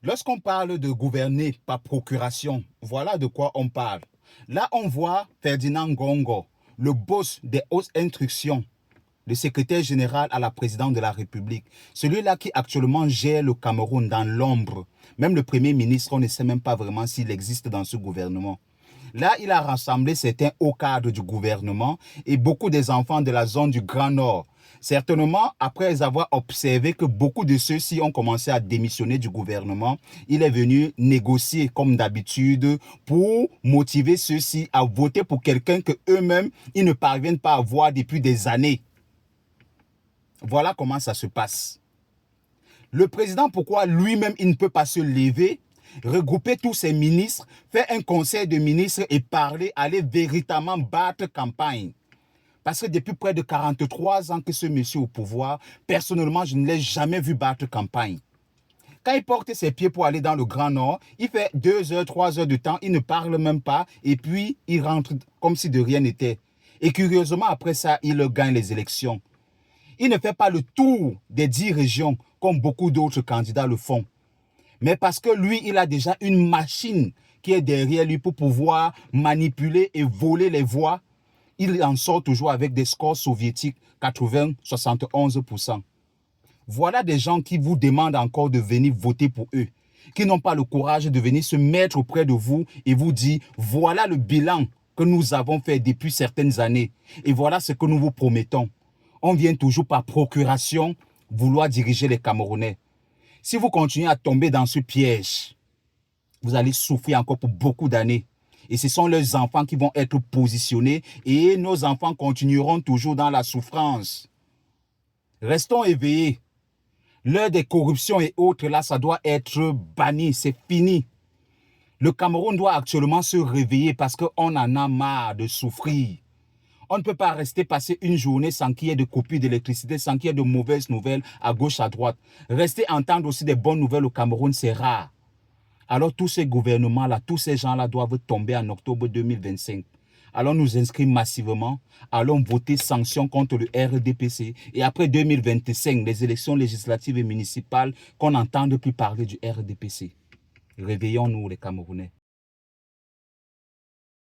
Lorsqu'on parle de gouverner par procuration, voilà de quoi on parle. Là, on voit Ferdinand Ngongo, le boss des hautes instructions, le secrétaire général à la présidente de la République, celui-là qui actuellement gère le Cameroun dans l'ombre. Même le premier ministre, on ne sait même pas vraiment s'il existe dans ce gouvernement. Là, il a rassemblé certains hauts cadres du gouvernement et beaucoup des enfants de la zone du Grand Nord. Certainement, après avoir observé que beaucoup de ceux-ci ont commencé à démissionner du gouvernement, il est venu négocier comme d'habitude pour motiver ceux-ci à voter pour quelqu'un que eux-mêmes, ils ne parviennent pas à voir depuis des années. Voilà comment ça se passe. Le président, pourquoi lui-même, il ne peut pas se lever, regrouper tous ses ministres, faire un conseil de ministres et parler, aller véritablement battre campagne. Parce que depuis près de 43 ans que ce monsieur est au pouvoir, personnellement, je ne l'ai jamais vu battre campagne. Quand il porte ses pieds pour aller dans le Grand Nord, il fait 2 heures, 3 heures de temps, il ne parle même pas et puis il rentre comme si de rien n'était. Et curieusement, après ça, il gagne les élections. Il ne fait pas le tour des 10 régions comme beaucoup d'autres candidats le font. Mais parce que lui, il a déjà une machine qui est derrière lui pour pouvoir manipuler et voler les voix, il en sort toujours avec des scores soviétiques, 80-71%. Voilà des gens qui vous demandent encore de venir voter pour eux, qui n'ont pas le courage de venir se mettre auprès de vous et vous dire, voilà le bilan que nous avons fait depuis certaines années et voilà ce que nous vous promettons. On vient toujours par procuration vouloir diriger les Camerounais. Si vous continuez à tomber dans ce piège, vous allez souffrir encore pour beaucoup d'années. Et ce sont leurs enfants qui vont être positionnés et nos enfants continueront toujours dans la souffrance. Restons éveillés. L'heure des corruptions et autres, là, ça doit être banni, c'est fini. Le Cameroun doit actuellement se réveiller parce qu'on en a marre de souffrir. On ne peut pas rester passer une journée sans qu'il y ait de coupures d'électricité, sans qu'il y ait de mauvaises nouvelles à gauche, à droite. Rester entendre aussi des bonnes nouvelles au Cameroun, c'est rare. Alors tous ces gouvernements-là, tous ces gens-là doivent tomber en octobre 2025. Allons nous inscrire massivement, allons voter sanction contre le RDPC. Et après 2025, les élections législatives et municipales, qu'on n'entende plus parler du RDPC. Réveillons-nous les Camerounais.